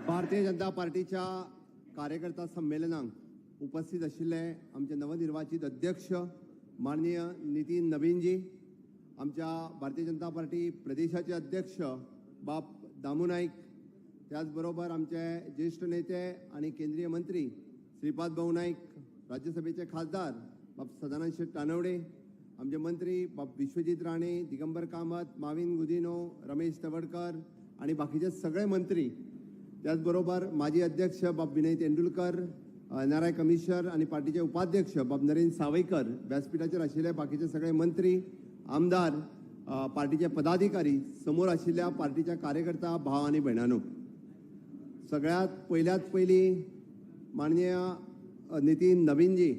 भारतीय जनता पार्टीच्या कार्यकर्ता संमेलनाक उपस्थित आशिल्ले आमचे नवनिर्वाचित अध्यक्ष माननीय नितीन नवीनजी, आमच्या भारतीय जनता पार्टी प्रदेशाचे अध्यक्ष बाप दामू नाईक, त्याचबरोबर आमचे ज्येष्ठ नेते आणि केंद्रीय मंत्री श्रीपाद भाऊ नाईक, राज्यसभेचे खासदार बाप सदानंद शेठ तानवडे, आमचे मंत्री बाप विश्वजित राणे, दिगंबर कामत, माविन गुदिनो, रमेश तवडकर आणि बाकीचे सगळे मंत्री, त्याचबरोबर माजी अध्यक्ष बाप विनय तेंडुलकर, नाराय कमिशनर आणि पार्टीचे उपाध्यक्ष बाप नरेंद्र सावयकर, व्यासपीठाचेर आशिल्ले बाकीचे सगळे मंत्री, आमदार, पार्टीचे पदाधिकारी, समोर आशिल्ल्या पार्टीच्या कार्यकर्ता भाव आणि भयणांनो, सगळ्यात पयली माननीय नितीन नवीनजी,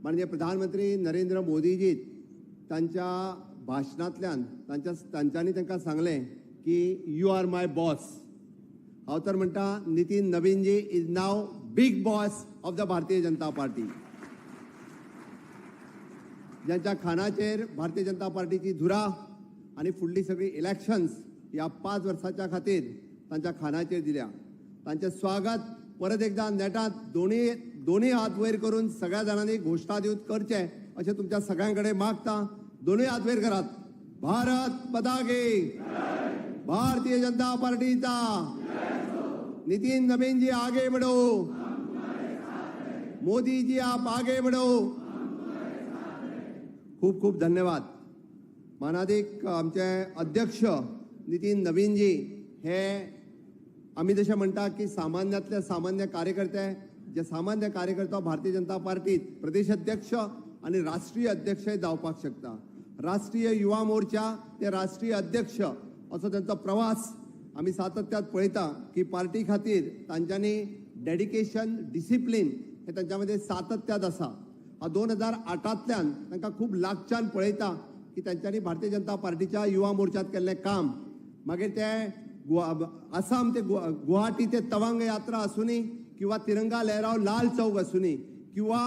माननीय प्रधानमंत्री नरेंद्र मोदीजी तांच्या भाषणांतल्यान तांच्यांनी तांकां सांगलें की यू आर माय बॉस. हांव तर म्हणटा नितीन नवीनजी is now big boss of the Bharatiya Janata party. ज्यांच्या खानाचेर भारतीय जनता पार्टीची धुरा आणि फुडली सगळी इलेक्शन्स ह्या 5 वर्सांच्या खातीर तांच्या खानाचेर दिल्या. तांचे स्वागत परत एकदा नेटात दोन्ही हात वयर करून सगळ्या जाणांनी घोषणा दिवत करचे अशें तुमच्या सगळ्यांकडे मागता. दोन्ही हात वयर करात. भारत पताके, भारतीय जनता पार्टीचा, नितीन नवीन जी आगे बढ़ो, मोदी जी आप आगे बढ़ो. खूप खूप धन्यवाद. मानाधिक आमचे अध्यक्ष नितीन नवीनजी हे आम्ही जशें म्हणटा की सामान्यातले सामान्य कार्यकर्ते, जे सामान्य कार्यकर्ता भारतीय जनता पार्टीत प्रदेश अध्यक्ष आणि राष्ट्रीय अध्यक्षय जावपाक शकता. राष्ट्रीय युवा मोर्चा ते राष्ट्रीय अध्यक्ष असो त्यांचा प्रवास आम्ही सातत्यात पळयता की पार्टी खातीर तांच्यांनी डेडिकेशन, डिसिप्लिन हे त्यांच्यामध्ये सातत्यात आसा. 2008तल्यान तांकां खूब लागच्यान पळयता की तांच्यांनी भारतीय जनता पार्टीच्या युवा मोर्चात केल्लें काम, मागीर ते आसाम ते गुवाहाटी ते तवांग यात्रा आसूनी किंवा तिरंगा लहराव लाल चौक आसूनी किंवा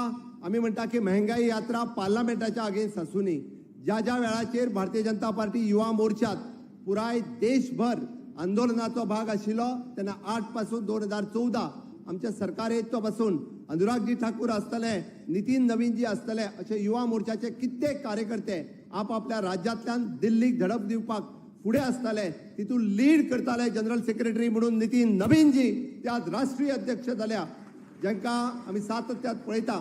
आम्ही म्हणटा की महंगाई यात्रा पार्लमेंटाच्या अगेन्स्ट आसूनी, ज्या ज्या वेळाचेर भारतीय जनता पार्टी युवा मोर्चात पुराय देशभर आंदोलनाचो भाग आशिल्लो तेन्ना 8 पासून 2014 आमच्या सरकार येतो पासून अनुरागजी ठाकूर आसतले, नितीन नवीनजी आसतले अशे युवा मोर्चाचे कित्येक कार्यकर्ते आपापल्या राज्यांतल्यान दिल्लीक झडप दिवपाक फुडें आसतले. तितून लीड करताले जनरल सेक्रेटरी म्हणून नितीन नवीनजी, त्यात राष्ट्रीय अध्यक्ष जाल्या, जांकां आमी सातत्यात पळयता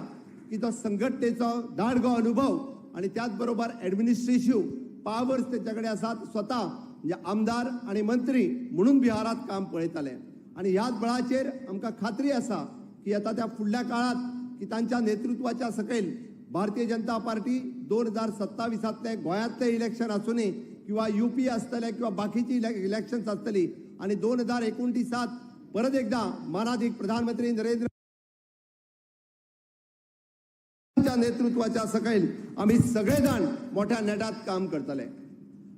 की तो संघटनेचो दाडगो अनुभव आणि त्याच बरोबर ॲडमिनिस्ट्रेटिव्ह पावर्स तेंच्याकडे आसात. स्वता म्हणजे आमदार आणि मंत्री म्हणून बिहारात काम पळयताले आणि ह्याच बळाचेर आमकां खात्री आसा की आता त्या फुडल्या काळात की तांच्या नेतृत्वाच्या सकयल भारतीय जनता पार्टी 2027तले गोंयांतले इलेक्शन आसूनी किंवा यूपी आसतले किंवा बाकीची इलेक्शन्स आसतली आणि 2029 परत एकदा मानाधिक प्रधानमंत्री नरेंद्र नेतृत्वाच्या सकयल आम्ही सगळेजण मोठ्या नेटात काम करतले.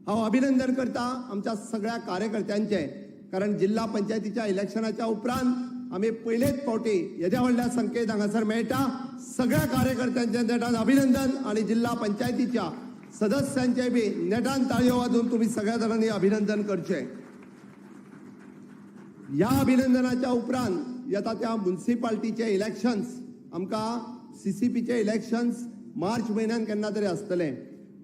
हांव अभिनंदन करता आमच्या सगळ्या कार्यकर्त्यांचे, कारण जिल्हा पंचायतीच्या इलेक्शनाच्या उपरांत आम्ही पहिलेच फावटी येद्या व्हडल्या संख्येन हांगासर मेळटा. सगळ्या कार्यकर्त्यांचे नेटान अभिनंदन आणि जिल्हा पंचायतीच्या सदस्यांचे बी नेटान ताळयो वाजून तुम्ही सगळ्या जणांनी अभिनंदन करचे. या अभिनंदनाच्या उपरांत येता त्या म्युनिसिपालिटीचे इलेक्शन्स, आमकां CCPचे इलेक्शन्स मार्च म्हयन्यान केन्ना तरी आसतले.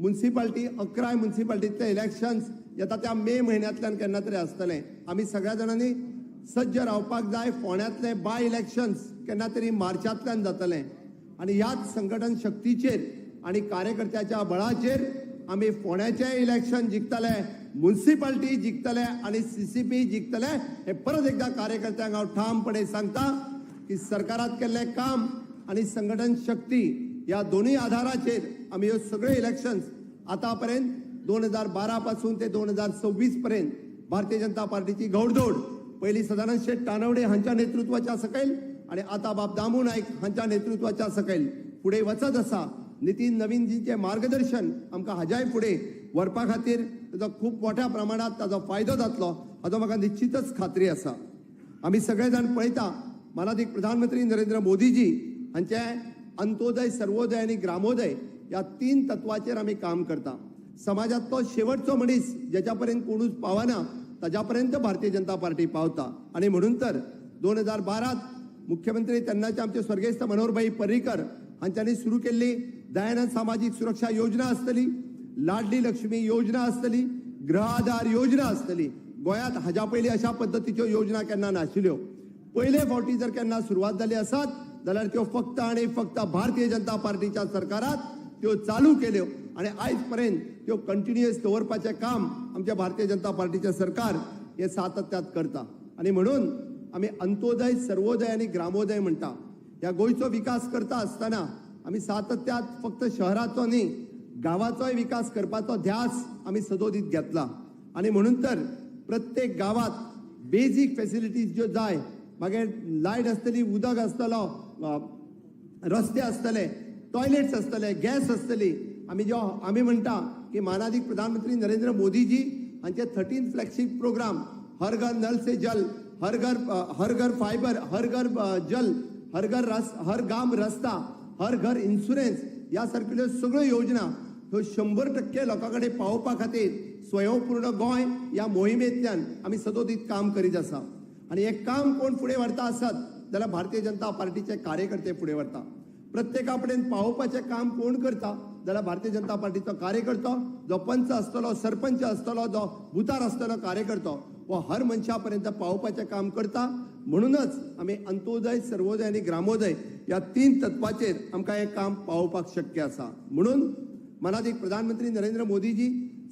म्युनिसिपालिटी 11 म्युनिसिपालिटीचे इलेक्शन्स येता त्या मे म्हयन्यांतल्यान केन्ना तरी आसतले. आमी सगळ्या जाणांनी सज्ज रावपाक जाय. फोंड्यांतले बाय इलेक्शन्स केन्ना तरी मार्चांतल्यान जातले आणि ह्याच संघटन शक्तीचेर आणि कार्यकर्त्याच्या बळाचेर आमी फोंड्याचे इलेक्शन जिखतले, म्युनिसिपालिटी जिखतले आणि CCP जिखतले. हे परत एकदा कार्यकर्त्यांक हांव ठामपणे सांगता की सरकारात केल्ले काम आणि संघटन शक्ती या दोन्ही आधाराचेर आम्ही हे सगळे इलेक्शन्स आतापर्यंत 2012 पासून ते 2026 पर्यंत भारतीय जनता पार्टीची घौडदौड पहिली सदानंद शेठ तानवडे हांच्या नेतृत्वाच्या सकयल आणि आता बाप दामू नाईक हांच्या नेतृत्वाच्या सकयल पुढे वचत आसा. नितीन नवीनजींचे मार्गदर्शन आमकां हाज्याय फुडें व्हरपा खातीर ताजो खूब मोठ्या प्रमाणात ताजो फायदो जातलो हाचो म्हाका निश्चितच खात्री आसा. आमी सगळे जाण पळयता मानाधिक प्रधानमंत्री नरेंद्र मोदीजी हांचे अंत्योदय, सर्वोदय आणि ग्रामोदय या 3 तत्वाचेर आमी काम करता. समाजातलो शेवटचो मनीस ज्याच्या पर्यंत कोणूच पावना ताज्यापर्यंत भारतीय जनता पार्टी पावता आणि म्हणून तर 2012 मुख्यमंत्री तेन्नाचे आमचे स्वर्गीय मनोहरभाई पर्रीकर हांच्यांनी सुरू केल्ली दयानंद सामाजिक सुरक्षा योजना आसतली, लाडली लक्ष्मी योजना आसतली, गृह आधार योजना आसतली. गोंयांत हाज्या पयलीं अशा पद्दतीच्यो योजना केन्ना नाशिल्ल्यो. पयले फावटी जर केन्ना सुरवात जाली आसत जाल्यार त्यो फक्त आनी फक्त भारतीय जनता पार्टीच्या सरकारात त्यो चालू केल्यो आणि आयज पर्यंत त्यो कंटिन्युअस दवरपाचें काम आमच्या भारतीय जनता पार्टीचे सरकार हे सातत्यात करता. आणि म्हणून आमी अंत्योदय, सर्वोदय आणि ग्रामोदय म्हणटा. ह्या गोंयचो विकास करता आसतना आमी सातत्यात फक्त शहराचो न्ही, गावाचोय विकास करपाचो ध्यास आमी सदोदीत घेतला. आणि म्हणून तर प्रत्येक गावात बेसिक फॅसिलिटीज ज्यो जाय, मागीर लायट आसतली, उदक आसतलो, रस्ते आसतले, टॉयलेट्स आसतले, गॅस आसतली. आमी म्हणटा की माननीय प्रधानमंत्री नरेंद्र मोदीजी हांचे 13th फ्लॅगशिप प्रोग्राम हर घर नल से जल, हर घर फायबर, हर घर जल, हर गाम रस्ता, हर घर इन्शुरन्स या सारक्यो सगळ्यो योजना ह्यो 100% लोकां कडेन पावोवपा खातीर स्वयंपूर्ण गोंय या मोहिमेंतल्यान आमी सदोदीत काम करीत आसा. आणि हे काम कोण फुडें व्हरता आसत जाल्यार भारतीय जनता पार्टीचे कार्यकर्ते फुडें व्हरता. प्रत्येका कडेन पावोवपाचें काम कोण करता जाल्यार भारतीय जनता पार्टीचो कार्यकर्तो, जो पंच आसतलो, सरपंच आसतलो, जो भुतार आसतलो कार्यकर्तो, वो हर मनशा पर्यंत पावोवपाचें काम करता. म्हणूनच आमी अंत्योदय, सर्वोदय आणि ग्रामोदय या 3 तत्वाचेर आमकां हें काम पावोवपाक शक्य आसा. म्हणून माननीय प्रधानमंत्री नरेंद्र मोदीजी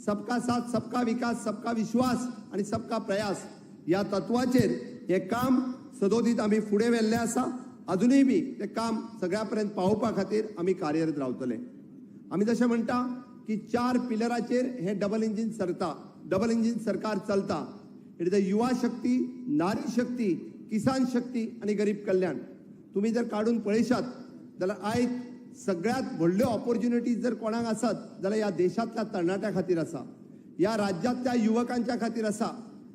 सबका साथ, सबका विकास, सबका विश्वास आणि सबका प्रयास या तत्वाचेर हे काम सदोदीत आमी फुडें व्हेल्लें आसा. अजूनय बी ते काम सगळ्यापर्यंत पावोवपा खातीर आमी कार्यरत रावतले. आमी जशें म्हणटा की 4 पिलराचेर हे डबल इंजिन सरकार चलता. इट इज द युवा शक्ती, नारी शक्ती, किसान शक्ती आणि गरीब कल्याण. तुम्ही जर काढून पळयशात जाल्यार आयज सगळ्यात व्हडल्यो ऑपॉर्च्युनिटीज जर कोणाक आसत जाल्यार ह्या देशांतल्या तरणाट्या खातीर आसा, ह्या राज्यांतल्या युवकांच्या खातीर आसा.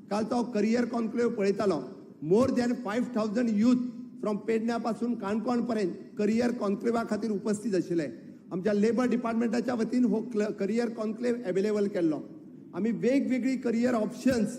काल तो करियर कॉन्क्लेव्ह पळयतालो. मोर दॅन 5000 यूथ फ्रॉम पेडण्या पासून काणकोण पर्यंत करियर कॉन्क्लेव्हा खातीर उपस्थित आशिल्ले. आमच्या लेबर डिपार्टमेंटाच्या वतीन हो करियर कॉन्क्लेव्ह अवेलेबल केल्लो. आमी वेगवेगळी करियर ऑप्शन्स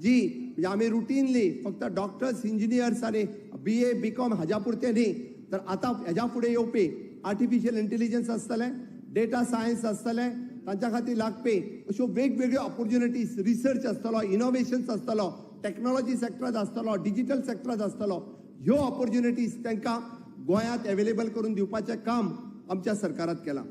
जी म्हणजे आमी रुटीनली फक्त डॉक्टर्स, इंजिनियर्स आणि BA, BCom हाज्या पुरते न्ही, तर आता हेज्या फुडें येवपी आर्टिफिशियल इंटेलिजन्स आसतले, डेटा सायन्स आसतले, तांच्या खातीर लागपी अश्यो वेगवेगळ्यो ऑपॉर्च्युनिटीज, रिसर्च आसतलो, इनोव्हेशन्स आसतलो, टेक्नॉलॉजी सेक्टरांत आसतलो, डिजिटल सेक्टरांत आसतलो. ह्यो ऑपॉर्च्युनिटीज तांकां गोंयांत अवेलेबल करून दिवपाचें काम आमच्या सरकारात केलां.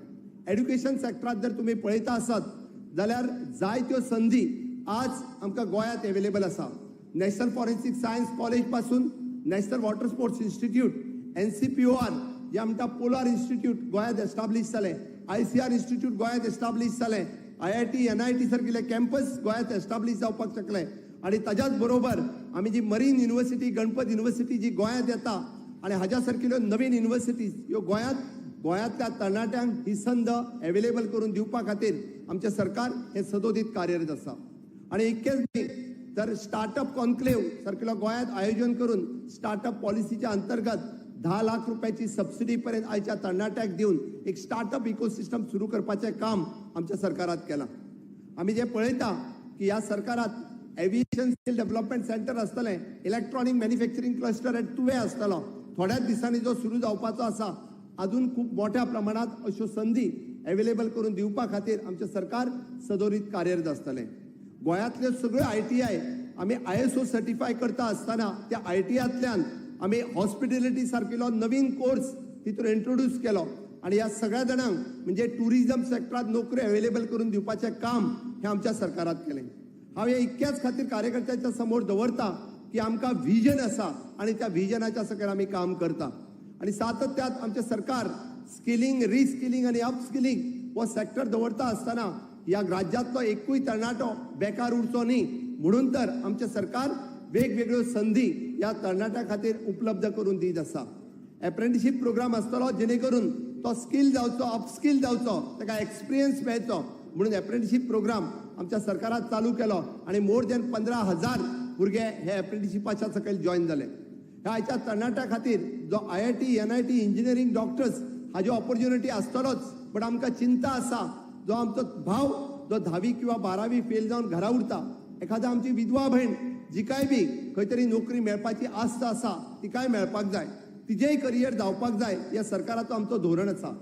एड्युकेशन सेक्टरांत जर तुमी पळयता आसत जाल्यार जायत्यो संधी आज आमकां गोंयांत अवेलेबल आसा. नॅशनल फॉरेन्सिक सायन्स कॉलेज पासून national water sports institute, NCPOR जे आमकां पोलार इन्स्टिट्यूट गोंयांत एस्टाब्लीश जालें, ICR इन्स्टिट्यूट गोंयांत एस्टाब्लीश जालें, IIT, NIT सारकिले कॅम्पस गोंयांत एस्टाब्लीश जावपाक शकले. आणि ताच्याच बरोबर आमी जी मरीन युनिव्हर्सिटी, गणपत युनिव्हर्सिटी जी गोंयांत येता आणि हाज्या सारकिल्यो नवीन युनिव्हर्सिटीज ह्यो गोंयांतल्या तरणाट्यांक ही संद अवेलेबल करून दिवपा खातीर आमचें सरकार हे सदोदीत कार्यरत आसा. आणि इतकेंच न्ही तर स्टार्टअप कॉन्क्लेव्ह सारकिलो गोंयांत आयोजन करून स्टार्टअप पॉलिसीच्या अंतर्गत 10 लाख रुपयाची सबसिडी पर्यंत आयच्या तरणाट्याक दिवन एक स्टार्टअप इकोसिस्टम सुरू करपाचें काम आमच्या सरकारात केलां. आमी जे पळयता की ह्या सरकारात एव्हिएशन स्किल डेव्हलपमेंट सेंटर आसतलें, इलेक्ट्रॉनिक मॅन्युफॅक्चरिंग क्लस्टर एट तुवें आसतलो, थोड्याच दिसांनी जो सुरू जावपाचो आसा. अजून खूप मोठ्या प्रमाणात अश्यो संधी अवेलेबल करून दिवपा खातीर आमचें सरकार सदोदीत कार्यरत आसतलें. गोंयांतल्यो सगळ्यो ITI आमी ISO सर्टिफाय करता आसतना त्या ITIंतल्यान आमी हॉस्पिटॅलिटी सारकिलो नवीन कोर्स तितून इंट्रोड्यूस केलो आणि ह्या सगळ्या जाणांक म्हणजे टुरिझम सेक्टरात नोकऱ्यो अवेलेबल करून दिवपाचें काम हे आमच्या सरकारात केलें. हांव हे इतक्याच खातीर कार्यकर्त्यांच्या समोर दवरता की आमकां व्हिजन आसा आणि त्या व्हिजनाच्या सकयल आमी काम करता. आणि सातत्यात आमचें सरकार स्किलिंग, रिस्किलिंग आणि अपस्किलिंग हो सेक्टर दवरता आसतना ह्या राज्यांतलो एकूय तरणाटो बेकार उरचो न्ही म्हणून तर आमचें सरकार वेगवेगळ्यो संधी ह्या तरणाट्या खातीर उपलब्ध करून दीत आसा. एप्रेंटिसशीप प्रोग्राम आसतलो जेणे करून तो स्किल जावचो, अपस्किल जावचो, ताका एक्सपिरियन्स मेळचो म्हणून एप्रेंटिसशीप प्रोग्राम आमच्या सरकारात चालू केलो आणि मोर दॅन 15,000 भुरगे हे एप्रेंटिसशिपाच्या सकयल जॉइन जाले. ह्या आयच्या तरणाट्या खातीर जो IIT, NIT, इंजिनियरिंग, डॉक्टर्स हाज्यो ऑपॉर्च्युनिटी आसतलोच, पण आमकां चिंता आसा जो आमचो भाव जो 10वी किंवा 12वी फेल जावन घरा उरता एखादा आमची विधवा भयण जी काय बी खंय तरी नोकरी मेळपाची आस्त आसा ती काय मेळपाक जाय, तिजेय करियर जावपाक जाय, या सरकाराचो आमचो धोरण आसा.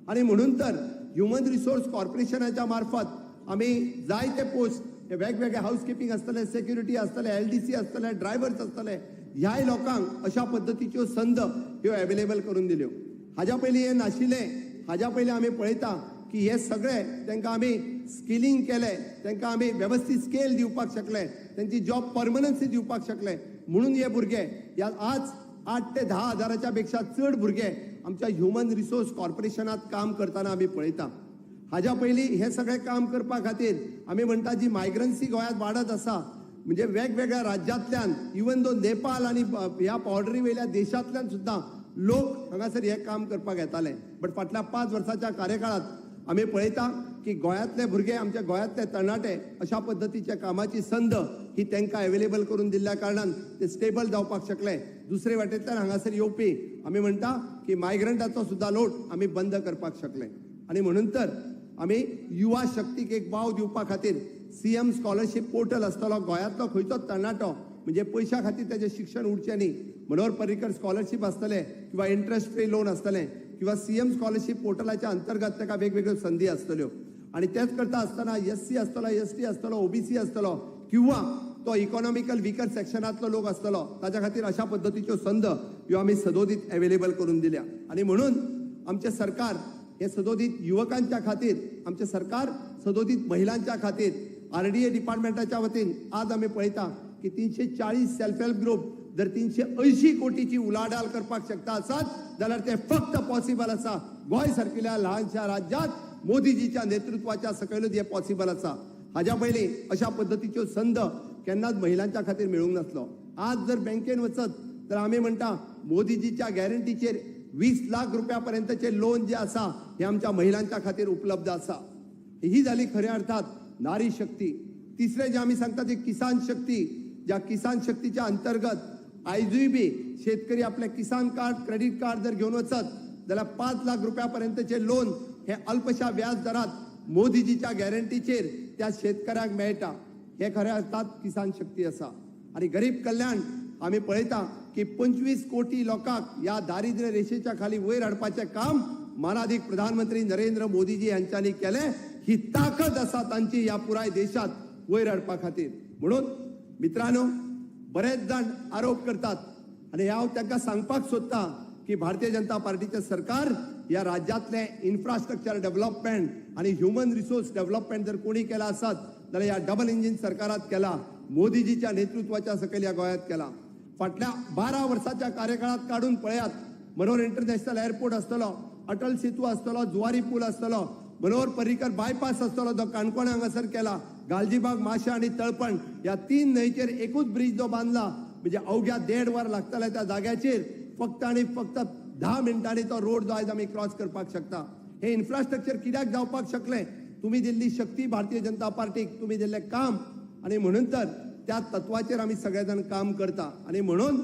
आणि म्हणून तर ह्युमन रिसोर्स कॉर्पोरेशनाच्या मार्फत आम्ही जायते पोस्ट वेगवेगळे हाऊसकीपिंग आसतले, सेक्युरिटी आसतले, LDC आसतले, ड्रायव्हर्स आसतले, ह्याय लोकांक अशा पद्धतीच्यो संद ह्यो अवेलेबल करून दिल्यो. हाज्या पयलीं हे नाशिल्ले. हाज्या पयलीं आमी पळयता की हे सगळे तांकां आमी स्किलिंग केले, तांकां आमी वेवस्थीत स्केल दिवपाक शकले, तांची जॉब परमनन्सी दिवपाक शकले. म्हणून हे भुरगे ह्या आज 8 ते 10 हजाराच्या पेक्षा चड भुरगे आमच्या ह्युमन रिसोर्स कॉर्पोरेशनात काम करताना आमी पळयता. हाज्या पयलीं हे सगळे काम करपा खातीर आमी म्हणटा जी मायग्रन्सी गोंयांत वाडत आसा, म्हणजे वेगवेगळ्या राज्यांतल्यान इवन दो नेपाळ आणि ह्या बॉर्डरी वयल्या देशांतल्यान सुद्दां लोक हांगासर हे काम करपाक येताले. बट फाटल्या 5 वर्साच्या कार्यकाळात आमी पळयता की गोंयांतले भुरगे, आमच्या गोंयांतले तरणाटे अशा पद्धतीच्या कामाची संद ही तांकां अवेलेबल करून दिल्ल्या कारणान ते स्टेबल जावपाक शकले. दुसरे वाटेंतल्यान हांगासर येवपी आमी म्हणटा की मायग्रंटाचो सुद्दां लोट आमी बंद करपाक शकले. आणि म्हणून तर आमी युवा शक्तीक एक वाव दिवपा खातीर CM स्कॉलरशीप पोर्टल आसतलो. गोंयांतलो खंयचोच तरणाटो म्हणजे पयशा खातीर तेजें शिक्षण उरचें न्ही, मनोहर पर्रीकर स्कॉलरशीप आसतले किंवा इंटरेस्ट फ्री लोन आसतलें किंवा CM स्कॉलरशीप पोर्टलाच्या अंतर्गत ताका वेगवेगळ्यो संदी आसतल्यो. आणि तेच करता आसतना SC आसतलो, ST आसतलो, OBC आसतलो किंवा तो इकॉनॉमिकल विकर सेक्शनांतलो लोक आसतलो, ताच्या खातीर अशा पद्धतीच्यो संद ह्यो आमी सदोदीत अवेलेबल करून दिल्या. आणि म्हणून आमचें सरकार हे सदोदीत युवकांच्या खातीर, आमचें सरकार सदोदीत महिलांच्या खातीर RDA डिपार्टमेंटाच्या वतीन आज आमी पळयता की 340 सेल्फ हेल्प ग्रुप जर 380 कोटीची उलाढाल करपाक शकता आसात जाल्यार ते फक्त पॉसिबल आसा गोंय सारकिल्या ल्हानशा राज्यांत मोदीजीच्या नेतृत्वाच्या सकयलूच हे पॉसिबल आसा. हाज्या पयलीं अशा पद्धतीच्यो संद केन्नाच महिलांच्या खातीर मेळूंक नासलो. आज जर बँकेन वचत तर आमी म्हणटा मोदीजीच्या गॅरंटीचेर 20 लाख रुपयापर्यंतचे लोन जे आसा हे आमच्या महिलांच्या खातीर उपलब्ध आसा. ही झाली खऱ्या अर्थात नारी शक्ती. तिसरे जे आमी सांगता ते किसान शक्ती. ज्या किसान शक्तीच्या अंतर्गत आयजूय बी शेतकरी आपले किसान कार्ड, क्रेडिट कार्ड जर घेऊन वचत जाल्यार 5 लाख रुपयापर्यंतचे लोन हे अल्पशा व्याज दरात मोदीजीच्या गॅरंटीचेर त्या शेतकऱ्याक मेळटा. हे खऱ्या अर्थात किसान शक्ती आसा. आणि गरीब कल्याण आमी पळयता की 25 कोटी लोकांक या दारिद्र्य रेषेच्या खाली वयर हाडपाचें काम मानाधिक प्रधानमंत्री नरेंद्र मोदीजी यांच्यानी केले. ही ताकद आसा तांची या पुराय देशात वयर हाडपा खातीर. म्हणून मित्रांनो, बरेच जाण आरोप करतात आणि हांव तांकां सांगपाक सोदता की भारतीय जनता पार्टीचे सरकार या राज्यातले इन्फ्रास्ट्रक्चर डेव्हलपमेंट आणि ह्युमन रिसोर्स डेव्हलपमेंट जर कोणी केला आसत जाल्यार या डबल इंजिन सरकारात केला, मोदीजीच्या नेतृत्वाच्या सकयल या गोंयांत केला. फाटल्या 12 वर्साच्या कार्यकाळात काढून पळयात, मनोहर इंटरनॅशनल एअरपोर्ट आसतलो, अटल सेतू आसतलो, जुवारी पूल आसतलो, मनोहर पर्रीकर बायपास आसतलो जो काणकोण हांगासर केला, गालजीबाग, माशा आणि तळपण या 3 न्हंयचेर एकूच ब्रिज जो बांधला म्हणजे अवघ्या 1.5 वर लागतले त्या जाग्याचेर फक्त आणि फक्त 10 मिनिटांनी तो रोड जो आयज आमी क्रॉस करपाक शकता. हे इन्फ्रास्ट्रक्चर कित्याक जावपाक शकले? तुम्ही दिल्ली शक्ती भारतीय जनता पार्टीक, तुम्ही दिल्ले काम. आणि म्हणून तर त्या तत्वाचेर आमी सगळेजण काम करता. आणि म्हणून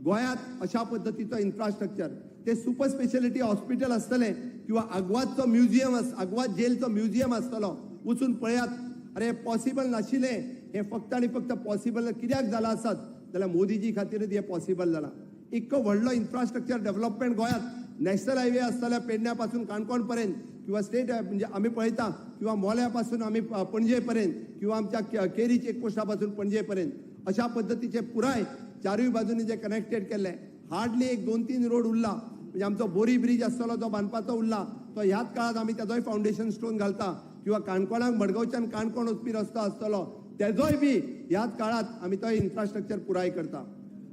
गोंयांत अशा पद्धतीचो इन्फ्रास्ट्रक्चर, ते सुपर स्पेशालिटी हॉस्पिटल आसतले किंवा आग्वादचो म्युझियम, आग्वाद जेलचो म्युझियम आसतलो, वचून पळयात. अरे पॉसिबल नाशिल्ले, हे फक्त आणि फक्त पॉसिबल कित्याक जाला आसत जाल्यार मोदीजी खातीरच हे पॉसिबल जाला. इतको व्हडलो इन्फ्रास्ट्रक्चर डेव्हलपमेंट गोंयांत नॅशनल हायवे आसतल्या पेडण्या पासून काणकोण पर्यंत किंवा स्टेट म्हणजे आमी पळयता किंवा मोल्या पासून आमी पणजे पर्यंत किंवा आमच्या केरी चेकपोस्टा पासून पणजे पर्यंत अशा पद्धतीचे पुराय चारूय बाजूनी जे कनेक्टेड केल्ले. हार्डली एक 2-3 रोड उरला. म्हणजे आमचो बोरी ब्रिज आसतलो जो बांदपाचो उरला तो ह्याच काळात आमी तेजोय फाउंडेशन स्टोन घालता. किंवा काणकोणाक मडगांवच्यान काणकोण वचपी रस्तो आसतलो तेजोय बी ह्याच काळात आमी तो इन्फ्रास्ट्रक्चर पुराय करता.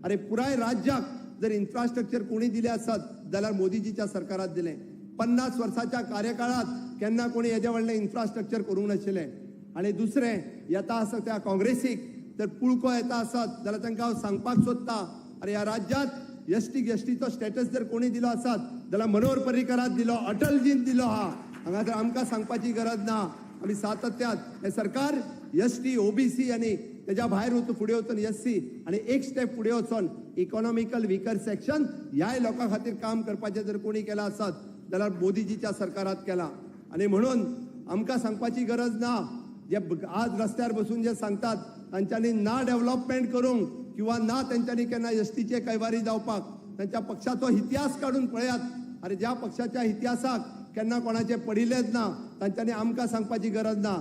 अरे पुराय राज्याक जर इन्फ्रास्ट्रक्चर कोणी दिले आसत जाल्यार मोदीजीच्या सरकारात दिले. 50 वर्साच्या कार्यकाळात केन्ना कोणी हेजे व्हडले इन्फ्रास्ट्रक्चर करूंक नाशिल्ले. आणि दुसरें येता आसत त्या काँग्रेसीक जर पुळको येता आसत जाल्यार तांकां हांव सांगपाक सोदता, अरे ह्या राज्यांत एसटीचो स्टेटस जर कोणी दिलो आसत जाल्यार मनोहर पर्रीकराक दिलो, अटलजीन दिलो. हांगा जर आमकां सांगपाची गरज ना. आमी सातत्यात हे सरकार ST, OBC आणि त्याच्या भायर फुडें वचून SC आणि एक स्टेप फुडें वचून इकॉनॉमिकल विकर सेक्शन ह्या लोकां खातीर काम करपाचें जर कोणी केला आसत जाल्यार मोदीजीच्या सरकारात केला. आणि म्हणून आमकां सांगपाची गरज ना. आज रस्त्यार बसून जे सांगतात तांच्यांनी ना डेव्हलपमेंट करूंक किंवा ना तांच्यांनी केन्ना एसटीचे कैवारी जावपाक तांच्या पक्षाचो इतिहास काढून पळयात। अरे ज्या पक्षाच्या इतिहासाक केन्ना कोणाचे पडिल्लेच ना तांच्यांनी आमकां सांगपाची गरज ना।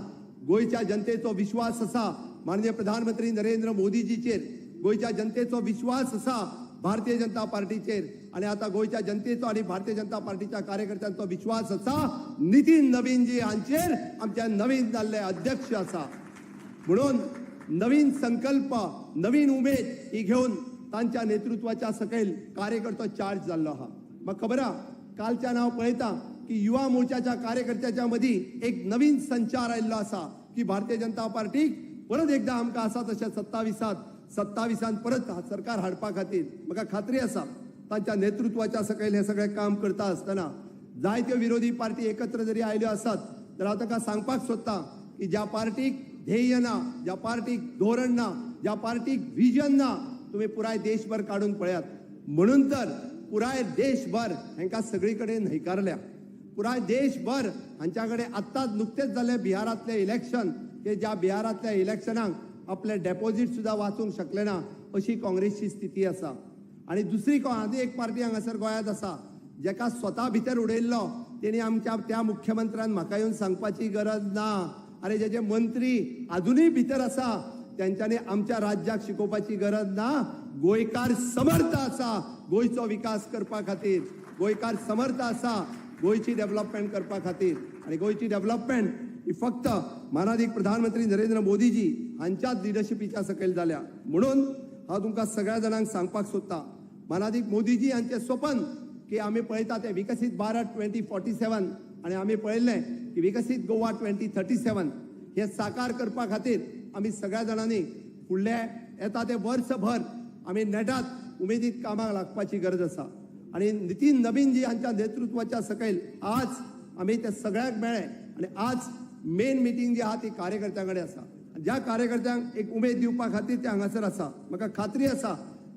गोयच्या जनतेचो विश्वास आसा माननीय प्रधानमंत्री नरेंद्र मोदीजीचेर, गोयच्या जनतेचो विश्वास आसा भारतीय जनता पार्टीचेर आणि आता गोयच्या जनतेचो आणि भारतीय जनता पार्टीच्या कार्यकर्त्यांचो विश्वास आसा नितीन नवीनजी हांचेर आमच्या नवीन जाल्ले अध्यक्ष आसा। म्हणून नवीन संकल्प नवीन उमेद ही घेऊन तांच्या नेतृत्वाच्या सकयल कार्यकर्तो चार्ज जाल्लो आहा। म्हाका खबर आहा कालच्यान हांव पळयता की युवा मोर्चाच्या कार्यकर्त्याच्या मदीं एक नवीन संचार आयिल्लो आसा की भारतीय जनता पार्टीक परत एकदा आमकां आसा तशें 27 परत सरकार हाडपा खातीर म्हाका खात्री आसा तांच्या नेतृत्वाच्या सकयल हे सगळे काम करता आसतना जायत्यो विरोधी पार्टी एकत्र जरी आयल्यो आसात तर हांव ताका सांगपाक सोदतां की ज्या पार्टीक ध्येय ना, ज्या पार्टीक धोरण ना, ज्या पार्टीक विजन ना, तुम्ही पुराय देशभर काढून पळयात। म्हणून तर पुराय देशभर हांकां सगळीकडे न्हयकारल्या। पुराय देशभर हांच्याकडे आत्ताच नुकतेच जाल्ले बिहारातले इलेक्शन की ज्या बिहारातल्या इलेक्शनाक आपले डेपॉझिट सुद्धा वाचूंक शकले ना अशी काँग्रेसची स्थिती आसा। आणि दुसरी आदी एक पार्टी हांगासर गोंयांत आसा जेका स्वता भितर उडयल्लो तेणी आमच्या त्या मुख्यमंत्र्यान म्हाका येवन सांगपाची गरज ना। अरे जे मंत्री अजूनही भितर आसा त्यांच्यानी आमच्या राज्याक शिकोवपाची गरज ना। गोयकार समर्थ आसा गोयचो विकास करपा खातीर, गोयकार समर्थ आसा गोयची डेव्हलपमेंट करपा खातीर आणि गोयची डेव्हलपमेंट ही फक्त माननीय प्रधानमंत्री नरेंद्र मोदीजी हांच्याच लिडरशिपीच्या सकयल जाल्या। म्हणून हांव तुमकां सगळ्या जाणांक सांगपाक सोदतां माननीय मोदीजी हांचे स्वप्न की आमी पळयता ते विकसीत भारत 2047 आणि आमी पळयल्लें की विकसीत गोवा 2037 हे साकार करपा खातीर आमी सगळ्या जाणांनी फुडले येता ते वर्सभर आमी नेटात उमेदीत कामाक लागपाची गरज आसा। आणि नितीन नवीनजी हांच्या नेतृत्वाच्या सकयल आज आमी ते सगळ्यांक मेळ्ळे आणि आज मेन मिटींग जी आहा ती कार्यकर्त्यां कडेन आसा। ज्या कार्यकर्त्यांक एक उमेद दिवपा खातीर ते हांगासर आसा। म्हाका खात्री आसा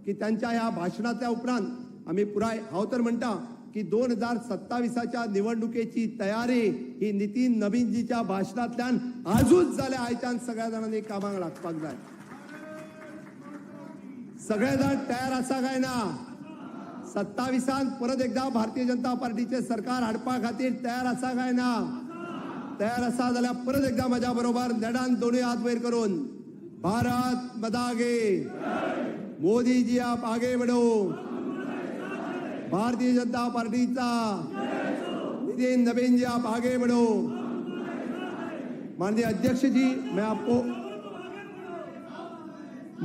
की त्यांच्या ह्या भाशणाच्या उपरांत आमी पुराय हांव तर म्हणटा की 2027च्या निवडणुकेची तयारी ही नितीन नवीनजीच्या भाषणांतल्यान आजूच जाल्या आयच्यान सगळ्या जाणांनी कामाक लागपाक जाय। सगळे जाण तयार आसा काय ना? 27 परत एकदा भारतीय जनता पार्टीचे सरकार हाडपा खातीर तयार आसा काय ना? तयार आसा जाल्यार परत एकदा माझ्या बरोबर नेडान दोन्ही हात वयर करून भारत माता की मोदी जी आप आगे बढ़ो, भारतीय जनता पार्टीचा नितीन नवीन जी आप आगे बढ़ो। माननीय अध्यक्ष जी, मैं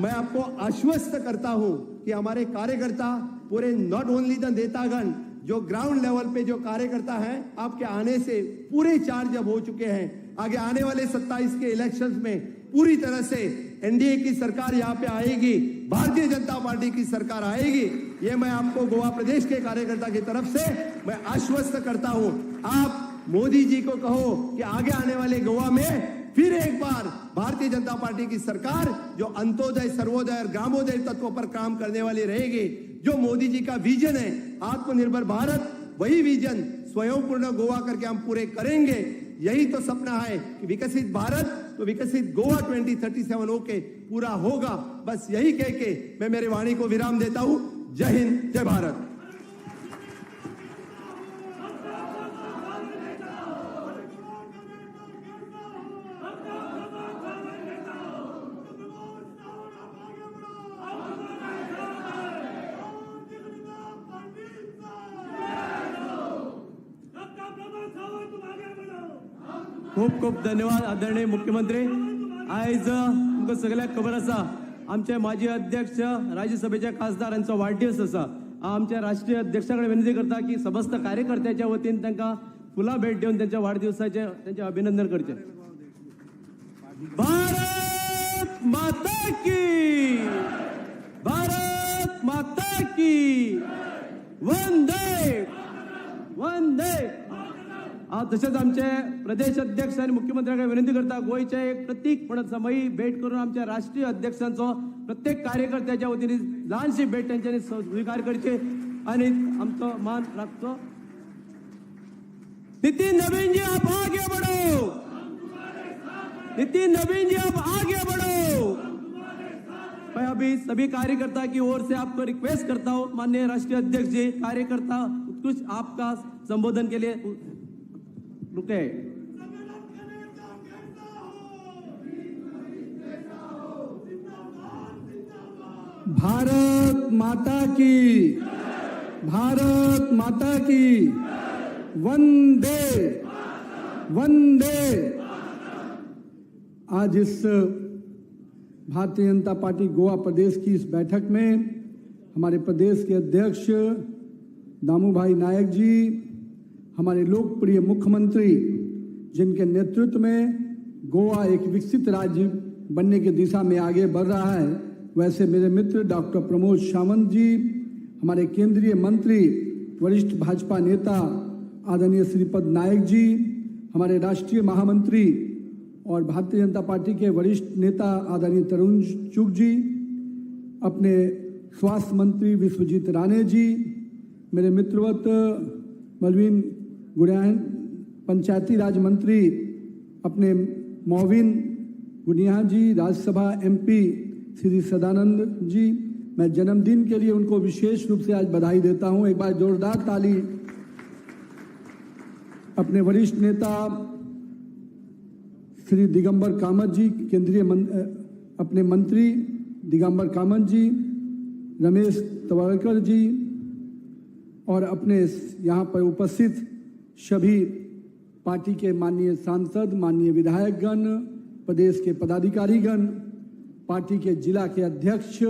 आपको आश्वस्त करता हूं कि हमारे कार्यकर्ता पूरे नॉट ओनली द नेतागण जो ग्राउंड लेवल पे जो कार्यकर्ता हैं आपके आने से पूरे चार्ज अब हो चुके हैं। आगे आने वाले 27 के इलेक्शंस में पूरी तरह से एनडीए की सरकार यहाँ पे आएगी, भारतीय जनता पार्टी की सरकार आएगी। ये मैं आपको गोवा प्रदेश के कार्यकर्ता की तरफ से मैं आश्वस्त करता हूं। आप मोदी जी को कहो कि आगे आने वाले गोवा में फिर एक बार भारतीय जनता पार्टी की सरकार जो अंत्योदय सर्वोदय और ग्रामोदय तत्व पर काम करने वाली रहेगी। जो मोदी जी का विजन है आत्मनिर्भर भारत, वही विजन स्वयंपूर्ण गोवा करके हम पूरे करेंगे। यही तो सपना है कि विकसित भारत तो विकसित गोवा 2037 होके पूरा होगा। बस यही कह के मैं मेरी वाणी को विराम देता हूं। जय हिंद, जय भारत। खूप खूप धन्यवाद आदरणीय मुख्यमंत्री। आज तुमकां सगळ्यांक खबर आसा आमचे माजी अध्यक्ष राज्यसभेचे खासदार यांचो वाढदिवस आसा। आमच्या राष्ट्रीय अध्यक्षाकडे विनंती करता की समस्त कार्यकर्त्याच्या वतीन तांकां फुलां भेट देऊन त्यांच्या वाढदिवसाचे त्यांचे अभिनंदन करचे। भारत माता की, भारत माता की, वंदे वंदे। तसेच आमचे प्रदेश अध्यक्ष आणि मुख्यमंत्र्यांकडे विनंती करता गोयचे एक प्रतीक म्हणून समयी भेट करून आमच्या राष्ट्रीय अध्यक्षांचो प्रत्येक कार्यकर्त्याच्या वतीने लहानशी भेट त्यांच्यानी स्वीकार करचे आणि आमचो मान राखचो। नितीन नवीन जी आप आगे बढ़ो, नितिन नवीन जी अब आगे बढ़ो। मैं अभी सभी कार्यकर्ता की ओर से आपको रिक्वेस्ट करता हूं, माननीय राष्ट्रीय अध्यक्ष जी, कार्यकर्ता उत्कृष्ट आपका संबोधन के लिए रुके। भारत माता की, भारत माता की, वंदे वंदे। आज इस भारतीय जनता पार्टी गोवा प्रदेश की इस बैठक में हमारे प्रदेश के अध्यक्ष दामू भाई नायक जी, हमारे लोकप्रिय मुख्यमंत्री, जिनके नेतृत्व में गोवा एक विकसित राज्य बनने की दिशा में आगे बढ़ रहा है, वैसे मेरे मित्र डॉक्टर प्रमोद सावंत जी, हमारे केंद्रीय मंत्री, वरिष्ठ भाजपा नेता आदरणीय श्रीपद नायक जी, हमारे राष्ट्रीय महामंत्री और भारतीय जनता पार्टी के वरिष्ठ नेता आदरणीय तरुण चुग जी, अपने स्वास्थ्य मंत्री विश्वजीत राणे जी, मेरे मित्रवत मलवीन गुड़ियान, पंचायती राज मंत्री अपने मोविन गुनिया जी, राज्यसभा एमपी श्री सदानंद जी, मैं जन्मदिन के लिए उनको विशेष रूप से आज बधाई देता हूं। एक बार जोरदार ताली। अपने वरिष्ठ नेता श्री दिगंबर कामत जी, केंद्रीय अपने मंत्री दिगंबर कामत जी, रमेश तवरकर जी और अपने यहाँ पर उपस्थित सभी पार्टी के माननीय सांसद, माननीय विधायकगण, प्रदेश के पदाधिकारीगण, पार्टी के जिला के अध्यक्ष,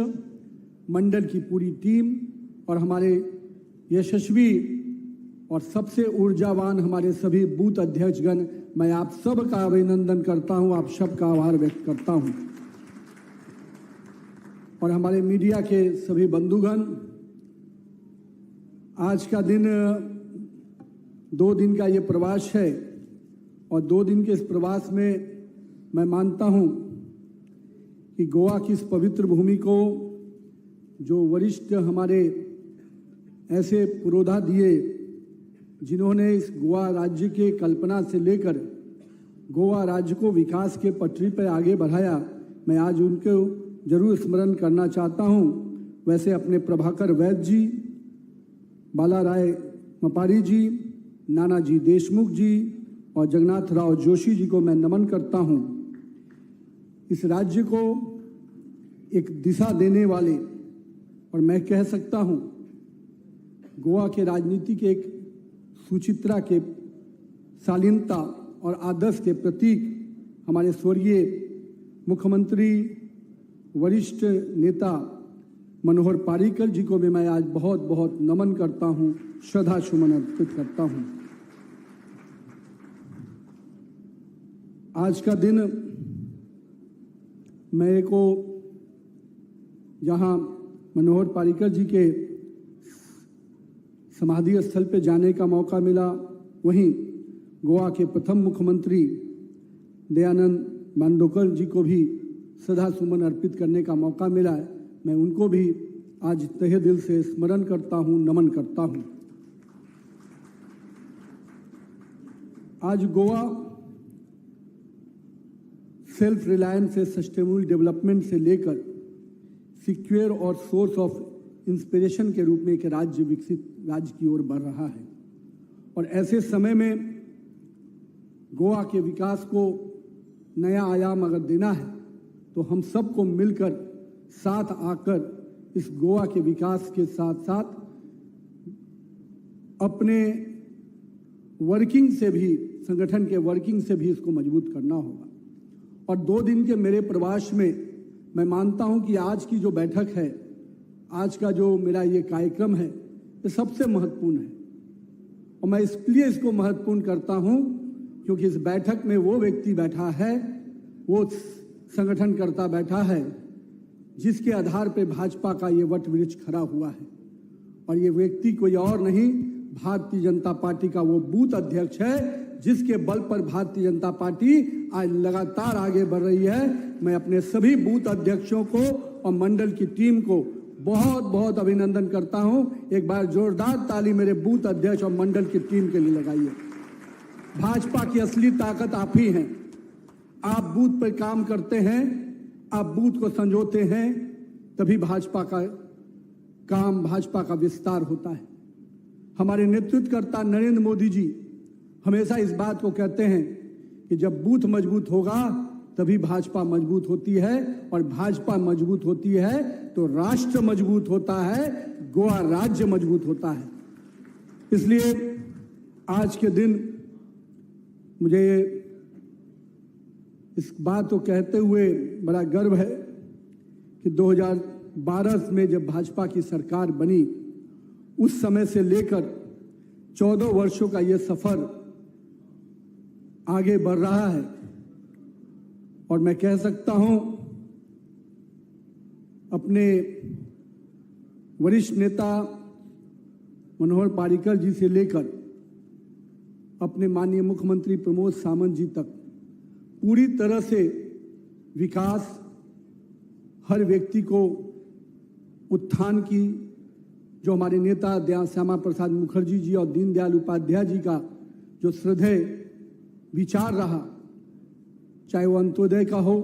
मंडल की पूरी टीम और हमारे यशस्वी और सबसे ऊर्जावान हमारे सभी बूथ अध्यक्षगण, मैं आप सब का अभिनंदन करता हूं, आप सबका आभार व्यक्त करता हूं। और हमारे मीडिया के सभी बंधुगण, आज का दिन 2 दिन का ये प्रवास है और 2 दिन के इस प्रवास में मैं मानता हूं कि गोवा की इस पवित्र भूमि को जो वरिष्ठ हमारे ऐसे पुरोधा दिए, जिन्होंने इस गोवा राज्य के कल्पना से लेकर गोवा राज्य को विकास के पटरी पर आगे बढ़ाया, मैं आज उनको जरूर स्मरण करना चाहता हूं। वैसे अपने प्रभाकर वैद्य जी, बाला राय मपारी जी, नानाजी देशमुख जी और जगन्नाथ राव जोशी जी को मैं नमन करता हूं। इस राज्य को एक दिशा देने वाले और मैं कह सकता हूं गोवा के राजनीति के एक सुचित्रा के शालीनता और आदर्श के प्रतीक हमारे स्वर्गीय मुख्यमंत्री, वरिष्ठ नेता मनोहर पारीकर जी को भी मैं आज बहुत बहुत नमन करता हूं, श्रद्धा सुमन अर्पित करता हूं। आज का दिन मेरे को जहां मनोहर पारीकर जी के समाधि स्थल पे जाने का मौका मिला, वहीं गोवा के प्रथम मुख्यमंत्री दयानंद बांदोकर जी को भी श्रद्धा सुमन अर्पित करने का मौका मिला है। मैं उनको भी आज तहे दिल से स्मरण करता हूं, नमन करता हूं। आज गोवा सेल्फ रिलायंस से सस्टेनेबल डेवलपमेंट से लेकर सिक्योर और सोर्स ऑफ इंस्पिरेशन के रूप में एक राज्य विकसित राज्य की ओर बढ़ रहा है। और ऐसे समय में गोवा के विकास को नया आयाम अगर देना है तो हम सबको मिलकर साथ आकर इस गोवा के विकास के साथ साथ अपने वर्किंग से भी, संगठन के वर्किंग से भी इसको मजबूत करना होगा। और 2 दिन के मेरे प्रवास में मैं मानता हूं कि आज की जो बैठक है, आज का जो मेरा ये कार्यक्रम है, ये सबसे महत्वपूर्ण है। और मैं इसलिए इसको महत्वपूर्ण करता हूं क्योंकि इस बैठक में वो व्यक्ति बैठा है, वो संगठनकर्ता बैठा है, जिसके आधार पे भाजपा का ये वट वृक्ष खड़ा हुआ है। और ये व्यक्ति कोई और नहीं, भारतीय जनता पार्टी का वो बूथ अध्यक्ष है, जिसके बल पर भारतीय जनता पार्टी आज लगातार आगे बढ़ रही है। मैं अपने सभी बूथ अध्यक्षों को और मंडल की टीम को बहुत बहुत अभिनंदन करता हूं। एक बार जोरदार ताली मेरे बूथ अध्यक्ष और मंडल की टीम के लिए लगाइए। भाजपा की असली ताकत आप ही हैं। आप बूथ पर काम करते हैं, आप बूथ को संजोते हैं, तभी भाजपा का काम, भाजपा का विस्तार होता है। हमारे नेतृत्वकर्ता नरेंद्र मोदी जी हमेशा इस बात को कहते हैं कि जब बूथ मजबूत होगा तभी भाजपा मजबूत होती है, और भाजपा मजबूत होती है तो राष्ट्र मजबूत होता है, गोवा राज्य मजबूत होता है। इसलिए आज के दिन मुझे इस बात को कहते हुए बड़ा गर्व है कि 2012 में जब भाजपा की सरकार बनी, उस समय से लेकर 14 वर्षों का ये सफर आगे बढ़ रहा है। और मैं कह सकता हूं, अपने वरिष्ठ नेता मनोहर पर्रिकर जी से लेकर अपने माननीय मुख्यमंत्री प्रमोद सावंत जी तक पूरी तरह से विकास, हर व्यक्ति को उत्थान की, जो हमारे नेता श्यामा प्रसाद मुखर्जी जी और दीनदयाल उपाध्याय जी का जो श्रद्धेय विचार रहा, चाहे वो अंत्योदय का हो,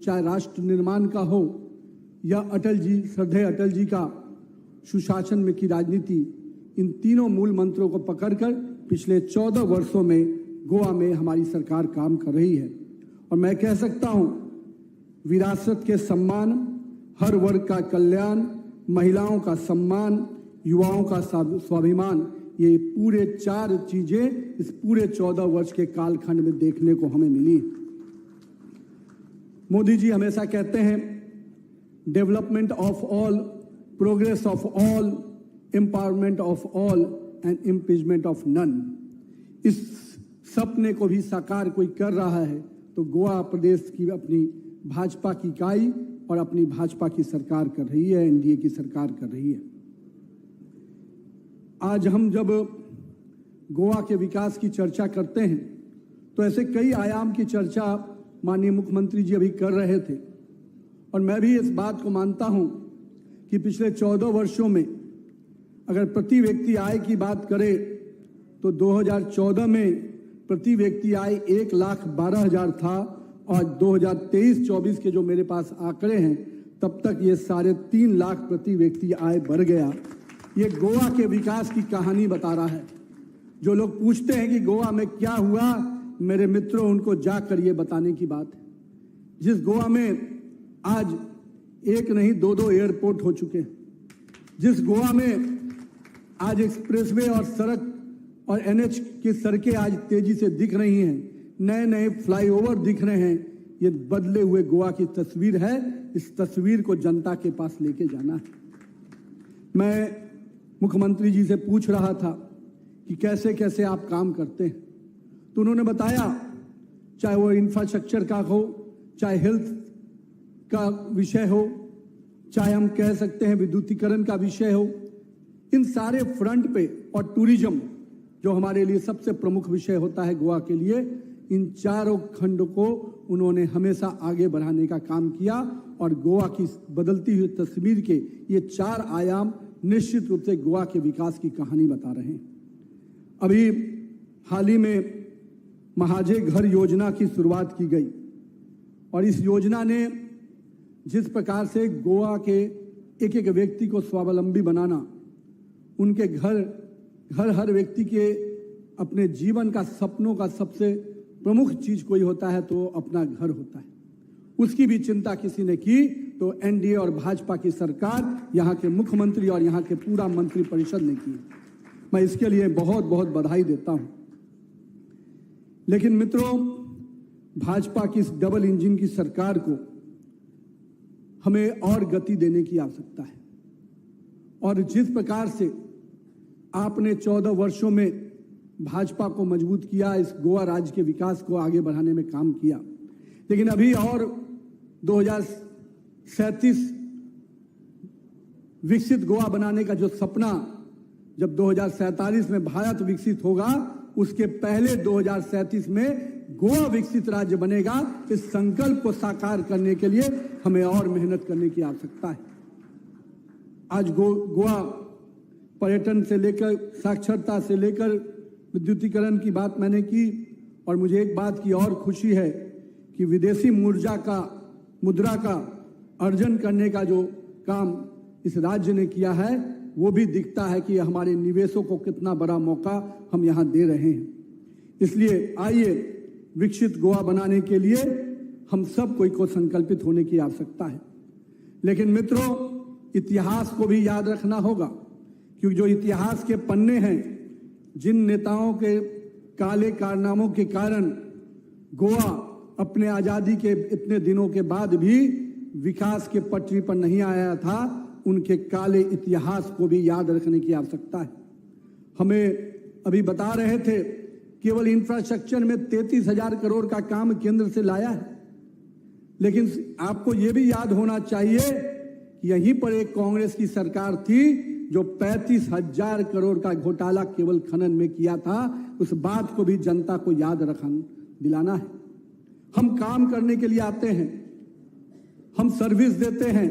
चाहे राष्ट्र निर्माण का हो, या अटल जी, श्रद्धेय अटल जी का सुशासन में की राजनीति, इन तीनों मूल मंत्रों को पकड़कर पिछले 14 वर्षों में गोवा में हमारी सरकार काम कर रही है। और मैं कह सकता हूं, विरासत के सम्मान, हर वर्ग का कल्याण, महिलाओं का सम्मान, युवाओं का स्वाभिमान, ये पूरे 4 चीजें इस पूरे 14 वर्ष के कालखंड में देखने को हमें मिली। मोदी जी हमेशा कहते हैं, development of all, progress of all, empowerment of all and impeachment of none. इस सपने को भी साकार कोई कर रहा है तो गोवा प्रदेश की अपनी भाजपा की इकाई और अपनी भाजपा की सरकार कर रही है, एनडीए की सरकार कर रही है। आज हम जब गोवा के विकास की चर्चा करते हैं तो ऐसे कई आयाम की चर्चा माननीय मुख्यमंत्री जी अभी कर रहे थे, और मैं भी इस बात को मानता हूं कि पिछले 14 वर्षों में अगर प्रति व्यक्ति आय की बात करें तो 2014 में प्रति व्यक्ति आय 1,12,000 था, और 2023-24 के जो मेरे पास आंकड़े हैं तब तक ये 3.5 लाख प्रति व्यक्ति आय बढ़ गया। ये गोवा के विकास की कहानी बता रहा है। जो लोग पूछते हैं कि गोवा में क्या हुआ, मेरे मित्रों, उनको जाकर ये बताने की बात है। जिस गोवा में आज एक नहीं 2-2 एयरपोर्ट हो चुके हैं, जिस गोवा में आज एक्सप्रेसवे और सड़क और एनएच की सड़कें आज तेजी से दिख रही हैं, नए नए फ्लाईओवर दिख रहे हैं, ये बदले हुए गोवा की तस्वीर है। इस तस्वीर को जनता के पास लेके जाना है। मैं मुख्यमंत्री जी से पूछ रहा था कि कैसे कैसे आप काम करते हैं, तो उन्होंने बताया, चाहे वो इंफ्रास्ट्रक्चर का हो, चाहे हेल्थ का विषय हो, चाहे हम कह सकते हैं विद्युतीकरण का विषय हो, इन सारे फ्रंट पे, और टूरिज्म जो हमारे लिए सबसे प्रमुख विषय होता है गोवा के लिए, इन चारों खंड को उन्होंने हमेशा आगे बढ़ाने का काम किया। और गोवा की बदलती हुई तस्वीर के ये 4 आयाम निश्चित रूप से गोवा के विकास की कहानी बता रहे हैं। अभी हाल ही में महाजय घर योजना की शुरुआत की गई, और इस योजना ने जिस प्रकार से गोवा के एक एक व्यक्ति को स्वावलंबी बनाना, उनके घर हर व्यक्ति के अपने जीवन का सपनों का सबसे प्रमुख चीज कोई होता है तो अपना घर होता है, उसकी भी चिंता किसी ने की तो एनडीए और भाजपा की सरकार, यहाँ के मुख्यमंत्री और यहाँ के पूरा मंत्रिपरिषद ने की। मैं इसके लिए बहुत बहुत बधाई देता हूं। लेकिन मित्रों, भाजपा की इस डबल इंजन की सरकार को हमें और गति देने की आवश्यकता है, और जिस प्रकार से आपने 14 वर्षों में भाजपा को मजबूत किया, इस गोवा राज्य के विकास को आगे बढ़ाने में काम किया, लेकिन अभी और 2037 विकसित गोवा बनाने का जो सपना, जब 2047 में भारत विकसित होगा, उसके पहले 2037 में गोवा विकसित राज्य बनेगा। इस संकल्प को साकार करने के लिए हमें और मेहनत करने की आवश्यकता है। आज गोवा पर्यटन से लेकर, साक्षरता से लेकर विद्युतीकरण की बात मैंने की, और मुझे एक बात की और खुशी है कि विदेशी मुद्रा का अर्जन करने का जो काम इस राज्य ने किया है, वो भी दिखता है कि हमारे निवेशों को कितना बड़ा मौका हम यहाँ दे रहे हैं। इसलिए आइए विकसित गोवा बनाने के लिए हम सब को संकल्पित होने की आवश्यकता है। लेकिन मित्रों, इतिहास को भी याद रखना होगा, क्योंकि जो इतिहास के पन्ने हैं, जिन नेताओं के काले कारनामों के कारण गोवा अपने आजादी के इतने दिनों के बाद भी विकास के पटरी पर नहीं आया था, उनके काले इतिहास को भी याद रखने की आवश्यकता है। हमें अभी बता रहे थे, केवल इंफ्रास्ट्रक्चर में 33,000 करोड़ का काम केंद्र से लाया है। लेकिन आपको यह भी याद होना चाहिए कि यहीं पर एक कांग्रेस की सरकार थी जो 35,000 करोड़ का घोटाला केवल खनन में किया था। उस बात को भी जनता को याद दिलाना है। हम काम करने के लिए आते हैं, हम सर्विस देते हैं,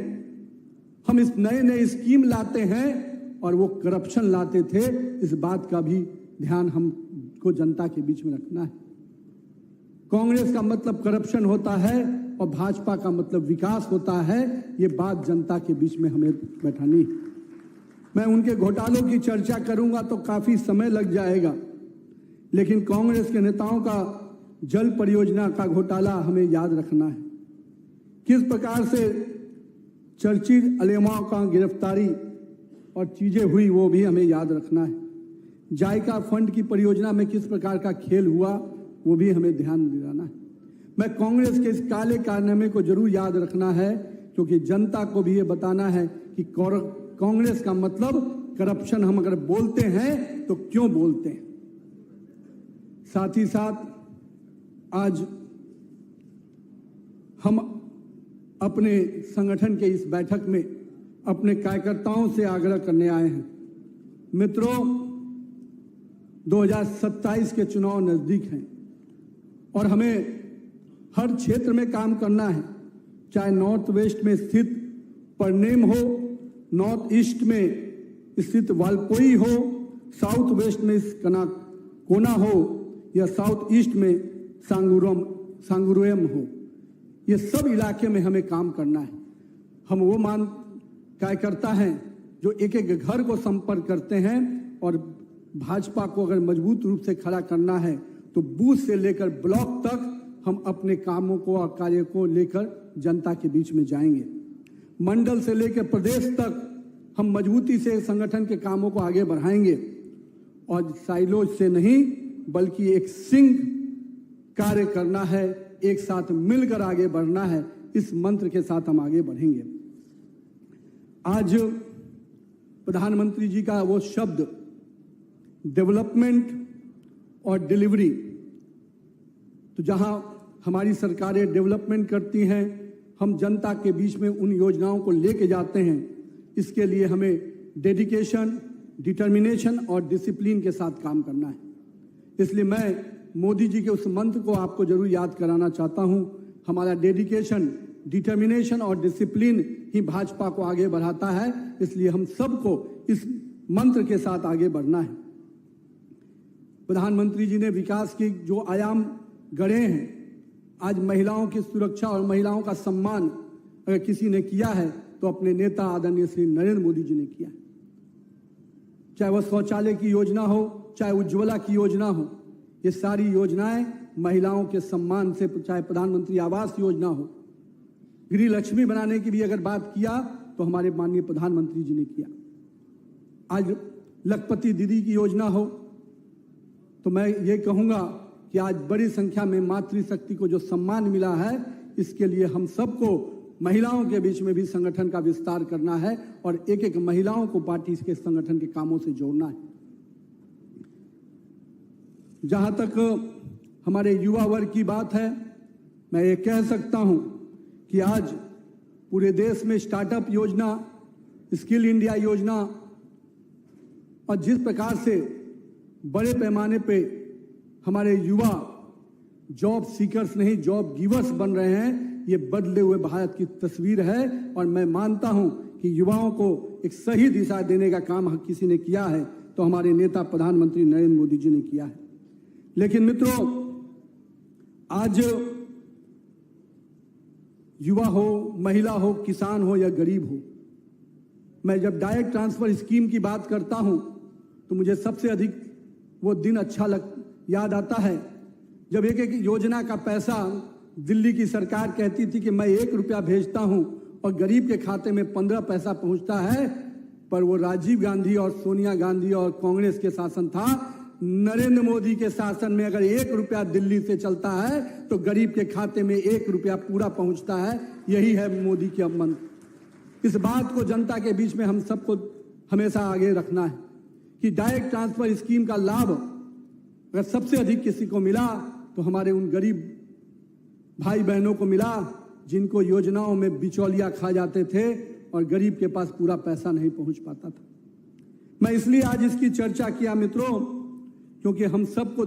हम इस नए स्कीम लाते हैं, और वो करप्शन लाते थे। इस बात का भी ध्यान हमको जनता के बीच में रखना है। कांग्रेस का मतलब करप्शन होता है और भाजपा का मतलब विकास होता है। ये बात जनता के बीच में हमें बैठानी है। मैं उनके घोटालों की चर्चा करूंगा तो काफी समय लग जाएगा, लेकिन कांग्रेस के नेताओं का जल परियोजना का घोटाला हमें याद रखना है। किस प्रकार से चर्चित अलेमाओं का गिरफ्तारी और चीजें हुई, वो भी हमें याद रखना है। जायका फंड की परियोजना में किस प्रकार का खेल हुआ, वो भी हमें ध्यान दिलाना है। मैं कांग्रेस के इस काले कारनामे को जरूर याद रखना है, क्योंकि जनता को भी ये बताना है कि कांग्रेस का मतलब करप्शन हम अगर बोलते हैं तो क्यों बोलते हैं। साथ ही साथ आज हम अपने संगठन के इस बैठक में अपने कार्यकर्ताओं से आग्रह करने आए हैं। मित्रों, 2027 के चुनाव नजदीक हैं और हमें हर क्षेत्र में काम करना है, चाहे नॉर्थ वेस्ट में स्थित परनेम हो, नॉर्थ ईस्ट में स्थित वालपोई हो, साउथ वेस्ट में कोना हो, या साउथ ईस्ट में सांगुरुएम हो। ये सब इलाके में हमें काम करना है। हम वो कार्यकर्ता हैं जो एक एक घर को संपर्क करते हैं, और भाजपा को अगर मजबूत रूप से खड़ा करना है तो बूथ से लेकर ब्लॉक तक हम अपने कामों को और कार्य को लेकर जनता के बीच में जाएंगे। मंडल से लेकर प्रदेश तक हम मजबूती से संगठन के कामों को आगे बढ़ाएंगे, और साइलोज से नहीं बल्कि एक सिंक कार्य करना है, एक साथ मिलकर आगे बढ़ना है। इस मंत्र के साथ हम आगे बढ़ेंगे। आज प्रधानमंत्री जी का वो शब्द डेवलपमेंट और डिलीवरी, तो जहां हमारी सरकारें डेवलपमेंट करती हैं, हम जनता के बीच में उन योजनाओं को लेके जाते हैं। इसके लिए हमें डेडिकेशन, डिटर्मिनेशन और डिसिप्लिन के साथ काम करना है। इसलिए मैं मोदी जी के उस मंत्र को आपको जरूर याद कराना चाहता हूं। हमारा डेडिकेशन, डिटर्मिनेशन और डिसिप्लिन ही भाजपा को आगे बढ़ाता है। इसलिए हम सबको इस मंत्र के साथ आगे बढ़ना है। प्रधानमंत्री जी ने विकास की जो आयाम गढ़े हैं, आज महिलाओं की सुरक्षा और महिलाओं का सम्मान अगर किसी ने किया है तो अपने नेता आदरणीय श्री नरेंद्र मोदी जी ने किया है। चाहे वह शौचालय की योजना हो, चाहे उज्ज्वला की योजना हो, ये सारी योजनाएं महिलाओं के सम्मान से, चाहे प्रधानमंत्री आवास योजना हो, गृह लक्ष्मी बनाने की भी अगर बात किया तो हमारे माननीय प्रधानमंत्री जी ने किया। आज लखपति दीदी की योजना हो, तो मैं ये कहूंगा कि आज बड़ी संख्या में मातृशक्ति को जो सम्मान मिला है, इसके लिए हम सबको महिलाओं के बीच में भी संगठन का विस्तार करना है और एक एक महिलाओं को पार्टी के संगठन के कामों से जोड़ना है। जहां तक हमारे युवा वर्ग की बात है, मैं ये कह सकता हूं कि आज पूरे देश में स्टार्टअप योजना, स्किल इंडिया योजना, और जिस प्रकार से बड़े पैमाने पे हमारे युवा जॉब सीकर्स नहीं जॉब गिवर्स बन रहे हैं, ये बदले हुए भारत की तस्वीर है। और मैं मानता हूं कि युवाओं को एक सही दिशा देने का काम किसी ने किया है तो हमारे नेता प्रधानमंत्री नरेंद्र मोदी जी ने किया है। लेकिन मित्रों, आज युवा हो, महिला हो, किसान हो या गरीब हो। मैं जब डायरेक्ट ट्रांसफर स्कीम की बात करता हूं तो मुझे सबसे अधिक वो दिन याद आता है जब एक योजना का पैसा दिल्ली की सरकार कहती थी कि मैं 1 रुपया भेजता हूं और गरीब के खाते में 15 पैसा पहुंचता है, पर वो राजीव गांधी और सोनिया गांधी और कांग्रेस के शासन था। नरेंद्र मोदी के शासन में अगर 1 रुपया दिल्ली से चलता है तो गरीब के खाते में 1 रुपया पूरा पहुंचता है। यही है मोदी के मंत्र। इस बात को जनता के बीच में हम सबको हमेशा आगे रखना है कि डायरेक्ट ट्रांसफर स्कीम का लाभ अगर सबसे अधिक किसी को मिला तो हमारे उन गरीब भाई बहनों को मिला जिनको योजनाओं में बिचौलिया खा जाते थे और गरीब के पास पूरा पैसा नहीं पहुंच पाता था। मैं इसलिए आज इसकी चर्चा किया मित्रों, क्योंकि हम सबको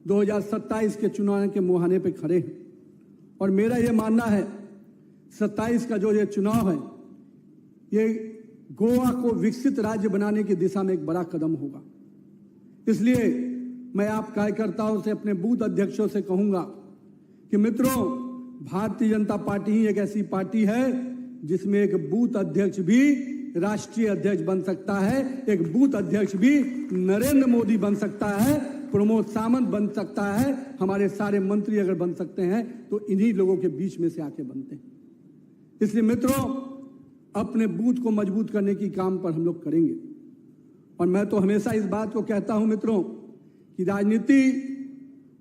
2027 के चुनाव के मुहाने पे खड़े हैं और मेरा ये मानना है 27 का जो ये चुनाव है ये गोवा को विकसित राज्य बनाने की दिशा में एक बड़ा कदम होगा। इसलिए मैं आप कार्यकर्ताओं से, अपने बूथ अध्यक्षों से कहूंगा कि मित्रों, भारतीय जनता पार्टी ही एक ऐसी पार्टी है जिसमें एक बूथ अध्यक्ष भी राष्ट्रीय अध्यक्ष बन सकता है, एक बूथ अध्यक्ष भी नरेंद्र मोदी बन सकता है, प्रमोद सावंत बन सकता है, हमारे सारे मंत्री अगर बन सकते हैं तो इन्हीं लोगों के बीच में से आके बनते हैं। इसलिए मित्रों, अपने बूथ को मजबूत करने की काम पर हम लोग करेंगे। और मैं तो हमेशा इस बात को कहता हूं मित्रों कि राजनीति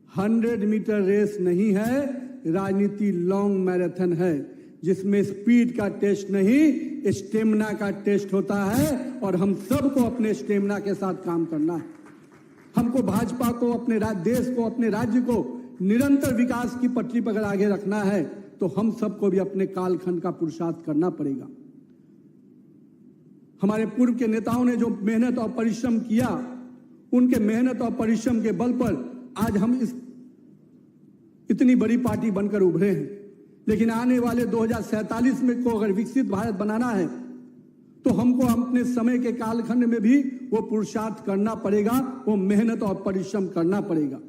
100 मीटर रेस नहीं है, राजनीति लॉन्ग मैराथन है जिसमें स्पीड का टेस्ट नहीं, स्टेमिना का टेस्ट होता है और हम सबको अपने स्टेमिना के साथ काम करना है। हमको भाजपा को, अपने देश को, अपने राज्य को निरंतर विकास की पटरी पर अगर आगे रखना है तो हम सबको भी अपने कालखंड का पुरुषार्थ करना पड़ेगा। हमारे पूर्व के नेताओं ने जो मेहनत और परिश्रम किया, उनके मेहनत और परिश्रम के बल पर आज हम इतनी बड़ी पार्टी बनकर उभरे हैं। लेकिन आने वाले 2047 में को अगर विकसित भारत बनाना है तो हमको अपने समय के कालखंड में भी वो पुरुषार्थ करना पड़ेगा, वो मेहनत और परिश्रम करना पड़ेगा।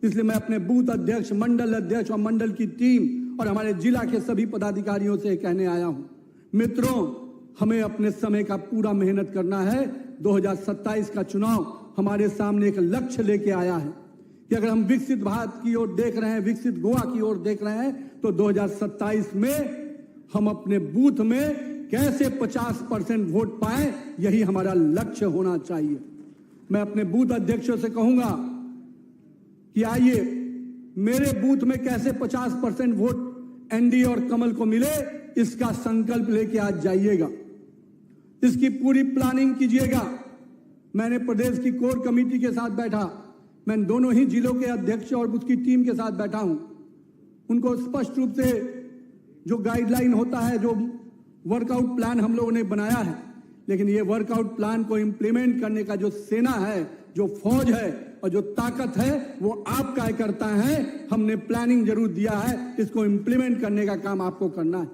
इसलिए मैं अपने बूथ अध्यक्ष, मंडल अध्यक्ष और मंडल की टीम और हमारे जिला के सभी पदाधिकारियों से कहने आया हूं, मित्रों, हमें अपने समय का पूरा मेहनत करना है। 2027 का चुनाव हमारे सामने एक लक्ष्य लेके आया है कि अगर हम विकसित भारत की ओर देख रहे हैं, विकसित गोवा की ओर देख रहे हैं, तो 2027 में हम अपने बूथ में कैसे 50% वोट पाएं, यही हमारा लक्ष्य होना चाहिए। मैं अपने बूथ अध्यक्षों से कहूंगा कि आइए, मेरे बूथ में कैसे 50% वोट एनडीए और कमल को मिले, इसका संकल्प लेके आज जाइएगा, इसकी पूरी प्लानिंग कीजिएगा। मैंने प्रदेश की कोर कमेटी के साथ बैठा, मैं दोनों ही जिलों के अध्यक्ष और उसकी टीम के साथ बैठा हूं। उनको स्पष्ट रूप से जो गाइडलाइन होता है, जो वर्कआउट प्लान हम लोगों ने बनाया है, लेकिन ये वर्कआउट प्लान को इंप्लीमेंट करने का जो सेना है, जो फौज है और जो ताकत है, वो आप कार्यकर्ता हैं। हमने प्लानिंग जरूर दिया है, इसको इंप्लीमेंट करने का काम आपको करना है।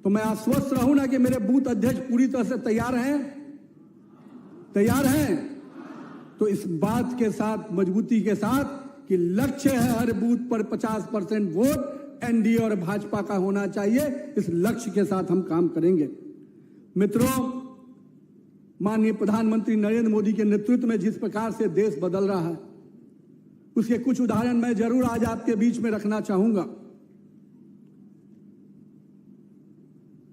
तो मैं आश्वस्त रहूं ना कि मेरे बूथ अध्यक्ष पूरी तरह से तैयार हैं, तैयार हैं। तो इस बात के साथ, मजबूती के साथ कि लक्ष्य है हर बूथ पर 50% वोट एनडीए और भाजपा का होना चाहिए, इस लक्ष्य के साथ हम काम करेंगे। मित्रों, माननीय प्रधानमंत्री नरेंद्र मोदी के नेतृत्व में जिस प्रकार से देश बदल रहा है, उसके कुछ उदाहरण मैं जरूर आज आपके बीच में रखना चाहूंगा।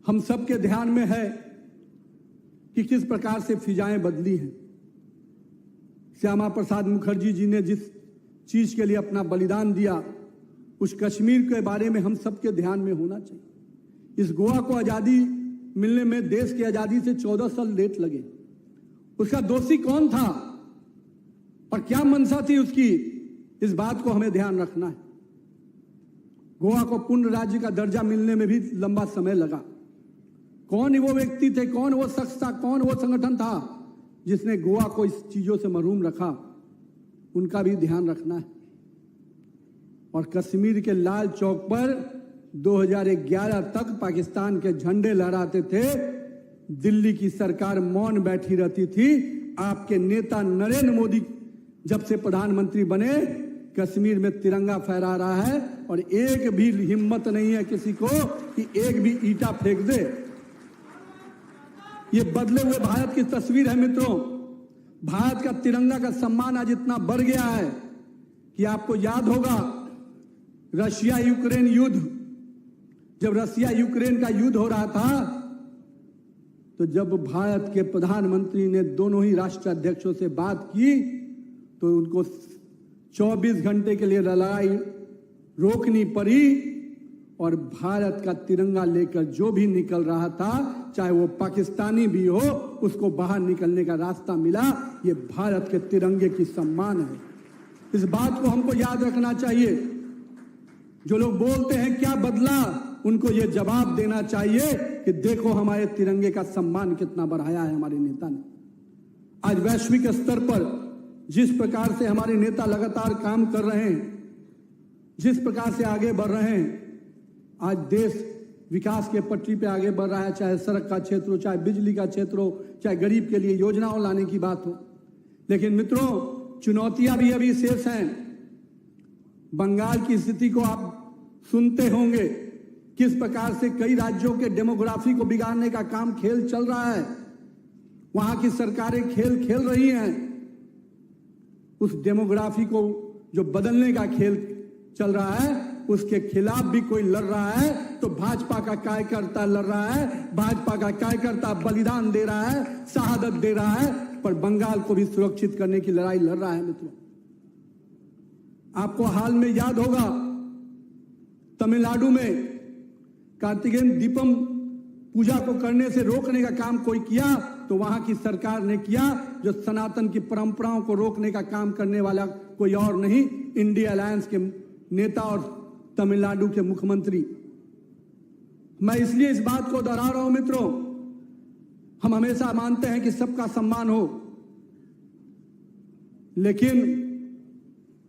हम सबके ध्यान में है कि किस प्रकार से फिजाएं बदली हैं। श्यामा प्रसाद मुखर्जी जी ने जिस चीज के लिए अपना बलिदान दिया, उस कश्मीर के बारे में हम सबके ध्यान में होना चाहिए। इस गोवा को आजादी मिलने में देश की आजादी से 14 साल लेट लगे। उसका दोषी कौन था और क्या मंशा थी उसकी, इस बात को हमें ध्यान रखना है। गोवा को पूर्ण राज्य का दर्जा मिलने में भी लंबा समय लगा। कौन वो व्यक्ति थे, कौन वो शख्स था, कौन वो संगठन था जिसने गोवा को इस चीजों से महरूम रखा, उनका भी ध्यान रखना है। और कश्मीर के लाल चौक पर 2011 तक पाकिस्तान के झंडे लहराते थे, दिल्ली की सरकार मौन बैठी रहती थी। आपके नेता नरेंद्र मोदी जब से प्रधानमंत्री बने, कश्मीर में तिरंगा फहरा रहा है और एक भी हिम्मत नहीं है किसी को कि एक भी ईंटा फेंक दे। ये बदले हुए भारत की तस्वीर है मित्रों। भारत का तिरंगा का सम्मान आज इतना बढ़ गया है कि आपको याद होगा रशिया यूक्रेन युद्ध, जब रशिया यूक्रेन का युद्ध हो रहा था तो जब भारत के प्रधानमंत्री ने दोनों ही राष्ट्राध्यक्षों से बात की तो उनको 24 घंटे के लिए लड़ाई रोकनी पड़ी और भारत का तिरंगा लेकर जो भी निकल रहा था, चाहे वो पाकिस्तानी भी हो, उसको बाहर निकलने का रास्ता मिला। ये भारत के तिरंगे की सम्मान है। इस बात को हमको याद रखना चाहिए। जो लोग बोलते हैं क्या बदला, उनको ये जवाब देना चाहिए कि देखो हमारे तिरंगे का सम्मान कितना बढ़ाया है हमारे नेता ने। आज वैश्विक स्तर पर जिस प्रकार से हमारे नेता लगातार काम कर रहे हैं, जिस प्रकार से आगे बढ़ रहे हैं, आज देश विकास के पटरी पे आगे बढ़ रहा है, चाहे सड़क का क्षेत्र हो, चाहे बिजली का क्षेत्र हो, चाहे गरीब के लिए योजनाओं लाने की बात हो। लेकिन मित्रों, चुनौतियां भी अभी शेष हैं। बंगाल की स्थिति को आप सुनते होंगे, किस प्रकार से कई राज्यों के डेमोग्राफी को बिगाड़ने का काम खेल चल रहा है। वहां की सरकारें खेल खेल रही हैं। उस डेमोग्राफी को जो बदलने का खेल चल रहा है, उसके खिलाफ भी कोई लड़ रहा है तो भाजपा का कार्यकर्ता लड़ रहा है, भाजपा का कार्यकर्ता बलिदान दे रहा है, शहादत दे रहा है, पर बंगाल को भी सुरक्षित करने की लड़ाई लड़ रहा है। मित्रों, आपको हाल में याद होगा तमिलनाडु में कार्तिकेयन दीपम पूजा को करने से रोकने का काम कोई किया तो वहां की सरकार ने किया। जो सनातन की परंपराओं को रोकने का काम करने वाला कोई और नहीं, इंडिया अलायंस के नेता और तमिलनाडु के मुख्यमंत्री। मैं इसलिए इस बात को दोहरा रहा हूं मित्रों, हम हमेशा मानते हैं कि सबका सम्मान हो, लेकिन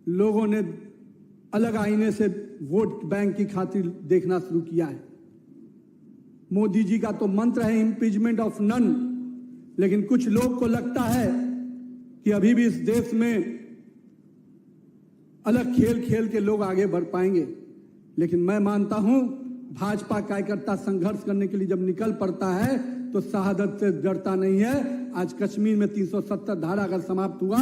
लोगों ने अलग आईने से वोट बैंक की खातिर देखना शुरू किया है। मोदी जी का तो मंत्र है इम्पीचमेंट ऑफ नन, लेकिन कुछ लोग को लगता है कि अभी भी इस देश में अलग खेल खेल के लोग आगे बढ़ पाएंगे। लेकिन मैं मानता हूं भाजपा कार्यकर्ता संघर्ष करने के लिए जब निकल पड़ता है तो शहादत से डरता नहीं है। आज कश्मीर में 370 धारा अगर समाप्त हुआ,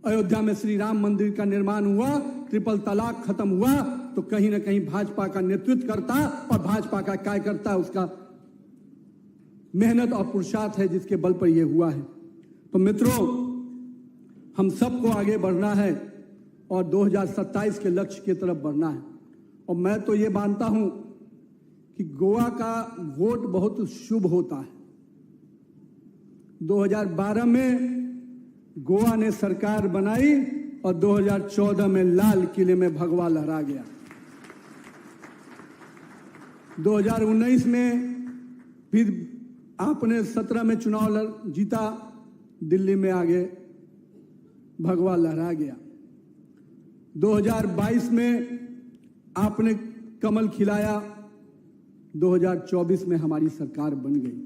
अयोध्या में श्री राम मंदिर का निर्माण हुआ, ट्रिपल तलाक खत्म हुआ, तो कहीं ना कहीं भाजपा का नेतृत्व करता और भाजपा का कार्यकर्ता, उसका मेहनत और पुरुषार्थ है जिसके बल पर यह हुआ है। तो मित्रों, हम सबको आगे बढ़ना है और 2027 के लक्ष्य की तरफ बढ़ना है। और मैं तो ये मानता हूं कि गोवा का वोट बहुत शुभ होता है। 2012 में गोवा ने सरकार बनाई और 2014 में लाल किले में भगवा लहरा गया। 2019 में फिर आपने 17 में चुनाव जीता, दिल्ली में आगे भगवा लहरा गया। 2022 में आपने कमल खिलाया, 2024 में हमारी सरकार बन गई।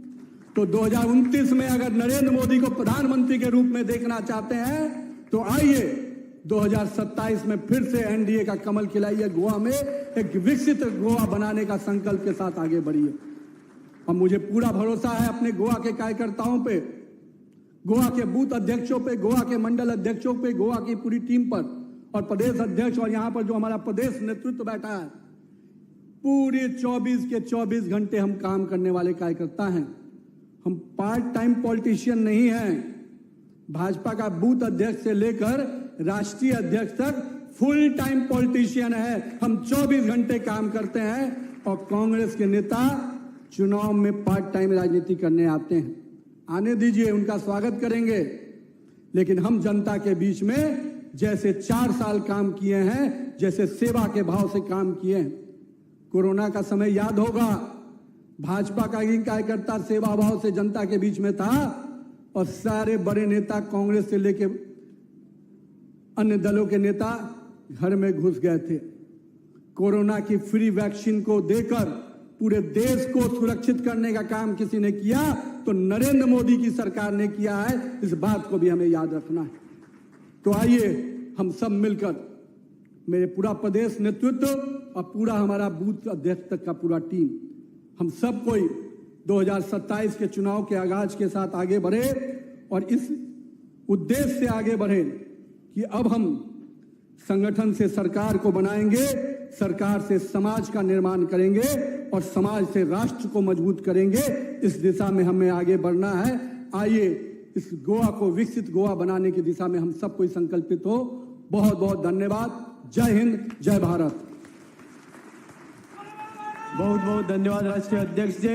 तो 2029 में अगर नरेंद्र मोदी को प्रधानमंत्री के रूप में देखना चाहते हैं तो आइए 2027 में फिर से एनडीए का कमल खिलाइए, गोवा में एक विकसित गोवा बनाने का संकल्प के साथ आगे बढ़िए। और मुझे पूरा भरोसा है अपने गोवा के कार्यकर्ताओं पे, गोवा के बूथ अध्यक्षों पे, गोवा के मंडल अध्यक्षों पे, गोवा की पूरी टीम पर और प्रदेश अध्यक्ष और यहां पर जो हमारा प्रदेश नेतृत्व बैठा है। पूरे 24 के 24 घंटे हम काम करने वाले कार्यकर्ता हैं। हम पार्ट टाइम पॉलिटिशियन नहीं हैं। भाजपा का बूथ अध्यक्ष से लेकर राष्ट्रीय अध्यक्ष तक फुल टाइम पॉलिटिशियन है। हम 24 घंटे काम करते हैं और कांग्रेस के नेता चुनाव में पार्ट टाइम राजनीति करने आते हैं। आने दीजिए, उनका स्वागत करेंगे, लेकिन हम जनता के बीच में जैसे 4 साल काम किए हैं, जैसे सेवा के भाव से काम किए हैं। कोरोना का समय याद होगा, भाजपा का ही कार्यकर्ता सेवा भाव से जनता के बीच में था और सारे बड़े नेता कांग्रेस से लेके अन्य दलों के नेता घर में घुस गए थे। कोरोना की फ्री वैक्सीन को देकर पूरे देश को सुरक्षित करने का काम किसी ने किया तो नरेंद्र मोदी की सरकार ने किया है। इस बात को भी हमें याद रखना है। तो आइए हम सब मिलकर मेरे पूरा प्रदेश नेतृत्व और पूरा हमारा बूथ अध्यक्ष तक का पूरा टीम, हम सब कोई 2027 के चुनाव के आगाज के साथ आगे बढ़े और इस उद्देश्य से आगे बढ़े कि अब हम संगठन से सरकार को बनाएंगे, सरकार से समाज का निर्माण करेंगे और समाज से राष्ट्र को मजबूत करेंगे। इस दिशा में हमें आगे बढ़ना है। आइए इस गोवा को विकसित गोवा बनाने की दिशा में हम सब कोई संकल्पित हो। बहुत बहुत धन्यवाद। जय हिंद, जय भारत। बहुत बहुत धन्यवाद राष्ट्रीय अध्यक्ष जी।